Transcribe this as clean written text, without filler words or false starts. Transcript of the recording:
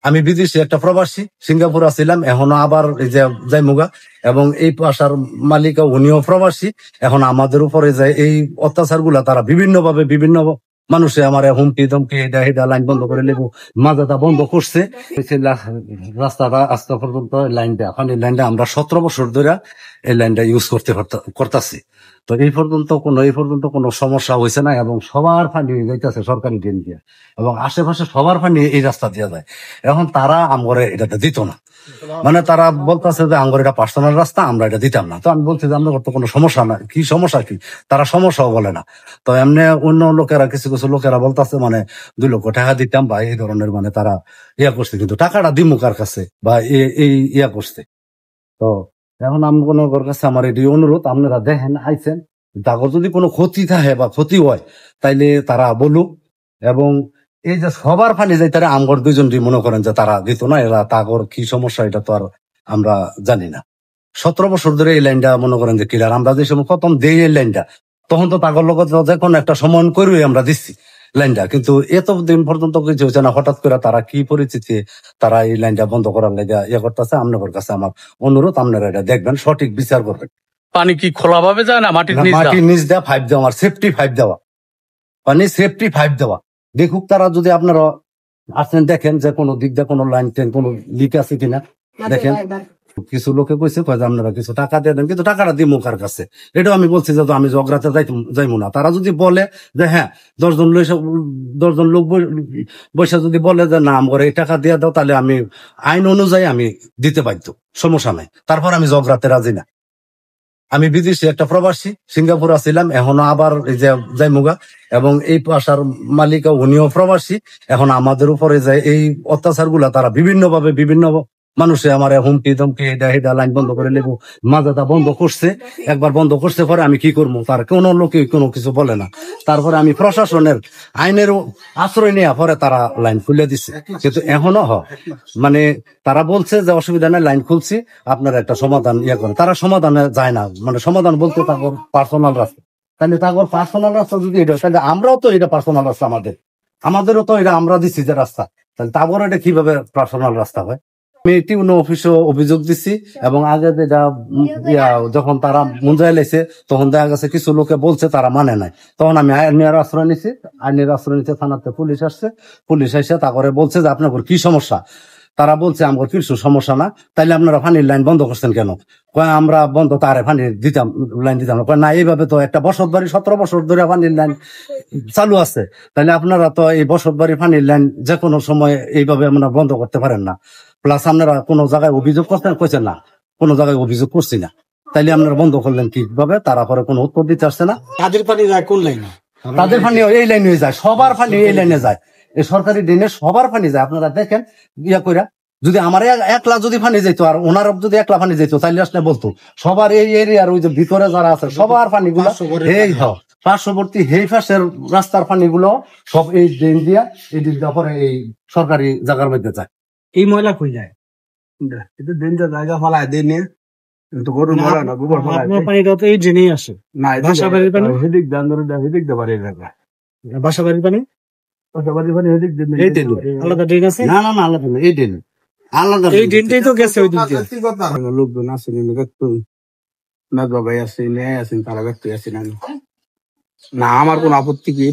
আমি বিদেশি একটা প্রবাসী, সিঙ্গাপুর আছিলাম, এখনো আবার এই যে যাইমুগা, এবং এই বাসার মালিক উনিও প্রবাসী। এখন আমাদের উপরে যে এই অত্যাচার গুলা তারা বিভিন্ন ভাবে বিভিন্ন মানুষে আমার হুমকি ধমকি এটা এটা লাইন বন্ধ করে লেবু মাজাটা বন্ধ করছে। রাস্তাটা আস্তে পর্যন্ত লাইনটা এখন এই লাইনটা আমরা 17 বছর ধরে এই লাইনটা ইউজ করতেছি। তো এই পর্যন্ত কোনো সমস্যা হয়েছে না, এবং সবার পানি যাইতেছে সরকারি ড্রেন দিয়ে, এবং আশেপাশে সবার পানি এই রাস্তা দিয়ে যায়। এখন তারা আমগরে এটা দিত না, মানে তারা বলতেছে যে আমগরে এটা পার্সোনাল রাস্তা, আমরা এটা দিতাম না। তো আমি বলছি যে আমাদের তো কোনো সমস্যা না, কি সমস্যা কি? তারা সমস্যাও বলে না। তো এমনি অন্য লোকেরা কিছু কিছু লোকেরা বলতেছে মানে 2 লক্ষ টাকা দিতাম বা এই ধরনের, মানে তারা ইয়া করছে, কিন্তু টাকাটা দিমু কার কাছে বা এই ইয়া করছে। তো এখন আমি কোনো কাছে আমার এটি অনুরোধ, আপনারা দেখেন আইছেন, তাগর যদি কোনো ক্ষতি থাকে বা ক্ষতি হয় তাইলে তারা বলুক। এবং এই যে সবার ফানি যাই তারা আমগর 2জনই মনে করেন যে তারা দিত না, এরা তাগর কি সমস্যা এটা তো আর আমরা জানি না। 17 বছর ধরে এই লাইনটা মনে করেন যে কিলার, আমরা যে সময় প্রথম দেই এই লাইনটা তখন তো তাগর লগত যে কোনো একটা সমন করে আমরা দিচ্ছি লাইনটা, কিন্তু এতদিন পর্যন্ত কিছু হচ্ছে না। হঠাৎ করে তারা কি পরিস্থিতি তারা এই লাইনটা বন্ধ করার লেগে ইয়ে করতেছে। আপনাদের কাছে আমার অনুরোধ, আপনারা এটা দেখবেন, সঠিক বিচার করবেন। পানি কি খোলা ভাবে যায় না মাটির নিচ দেওয়া পাইপ দেওয়া, আমার সেফটি পাইপ দেওয়া, মানে সেফটি পাইপ দেওয়া। দেখুক তারা, যদি আপনারা আসেন দেখেন যে কোনো দিক দিয়ে কোনো লাইন টেন কোনো লিক আছে কিনা দেখেন। কিছু লোকে কইছে যে আপনারা কিছু টাকা দিয়ে দেন, কিন্তু টাকাটা দিই মুখার কাছে। এটাও আমি বলছি যে আমি জগরাতে যাইমু না। তারা যদি বলে যে হ্যাঁ 10জন লোক বসে যদি বলে যে না আমার এই টাকা দিয়ে দাও, তাহলে আমি আইন অনুযায়ী আমি দিতে বাধ্য, সমস্যা নাই। তারপর আমি জগরাতে রাজি না। আমি বিদেশি একটা প্রবাসী, সিঙ্গাপুর আছিলাম, এখনো আবার এই যে যাইমুগা, এবং এই বাসার মালিক উনিও প্রবাসী। এখন আমাদের উপরে যে এই অত্যাচার গুলা তারা বিভিন্ন ভাবে বিভিন্ন মানুষে আমার হুমকি ধমকি এটা এটা লাইন বন্ধ করে লেবু মাজাটা বন্ধ করছে। একবার বন্ধ করছে পরে আমি কি করবো, তার কোনো লোকে কোনো কিছু বলে না। তারপরে আমি প্রশাসনের আইনেরও আশ্রয় নেওয়া পরে তারা লাইন খুলে দিচ্ছে। কিন্তু এখনো মানে তারা বলছে যে অসুবিধা নেই, লাইন খুলছি, আপনারা একটা সমাধান ইয়ে করেন। তারা সমাধানে যায় না, মানে সমাধান বলতে তারপর পার্সোনাল রাস্তা। তাহলে তারপর পার্সোনাল রাস্তা যদি এটা, তাহলে আমরাও তো এটা পার্সোনাল রাস্তা, আমাদেরও তো এটা আমরা দিচ্ছি যে রাস্তা, তাহলে তারপর এটা কিভাবে পার্সোনাল রাস্তা হয়? আমি টিউনো অফিসে অভিযোগ দিচ্ছি, এবং আগে যেটা যখন তারা মুঞ্জায় লেছে তখন দেখা গেছে কিছু লোকে বলছে তারা মানে নাই, তখন আমি আইনের আশ্রয় নিছি। থানাতে পুলিশ আসছে, পুলিশ এসে তারপরে বলছে যে আপনার কি সমস্যা। তারা বলছে আমার কিছু সমস্যা না, তাইলে আপনারা পানির লাইন বন্ধ করছেন কেন? কয় আমরা বন্ধ তারে পানি দিতাম, লাইন দিতাম না। কয় না, এইভাবে তো একটা বসত বাড়ি 17 বছর ধরে পানির লাইন চালু আছে, তাহলে আপনারা তো এই বসত বাড়ি পানির লাইন যে কোনো সময় এইভাবে আপনারা বন্ধ করতে পারেন না। প্লাস আপনারা কোনো জায়গায় অভিযোগ করতেন, কইছেন না কোনো জায়গায় অভিযোগ করছি না, তাইলে আপনারা বন্ধ করলেন কিভাবে? তারা পরে কোনো উত্তর দিতে আসছে না। তাদের পানি যায় কোন লাইনে? তাদের পানি এই লাইনে যায়, সবার পানি এই লাইনে যায়, এই সরকারি ড্রেনে সবার পানি যায়। আপনারা দেখেন ইয়া কইরা, যদি আমার একলা যদি পানি যেত আর ওনার যদি একলা পানি যেত, তাইলে আসলে বলতো সবার এই এরিয়ার ওই যে ভিতরে যারা আছে সবার পানিগুলো এই পার্শ্ববর্তী এই পাশের রাস্তার পানিগুলো সব এই ড্রেন দিয়া এই দিক দিয়ে পরে এই সরকারি জায়গার মধ্যে যায়। এই ময়লা কই যায়? এটা ডেঞ্জার জায়গা ফলায় দেয় নিয়ে, কিন্তু গরুর ময়লা না, গোবর ফলায়। আপনার পানিটা তো এই ড্রেনেই আসে না, বাসাবাড়ির পানি হেদিক দান ধরে হেদিক দে পারে জায়গা, বাসাবাড়ির পানি বাসাবাড়ির পানি হেদিক দে। এই ড্রেন আলাদা ড্রেন আছে? না না না, আলাদা না, এই ড্রেন আলাদা। এই ড্রেনটাই তো গেছে ওই দিক দিয়ে। লোকজন আছে না, বাবাই আছে, নেয় আছেন, তারা ব্যক্তি আছে না। আমার কোন আপত্তি কি?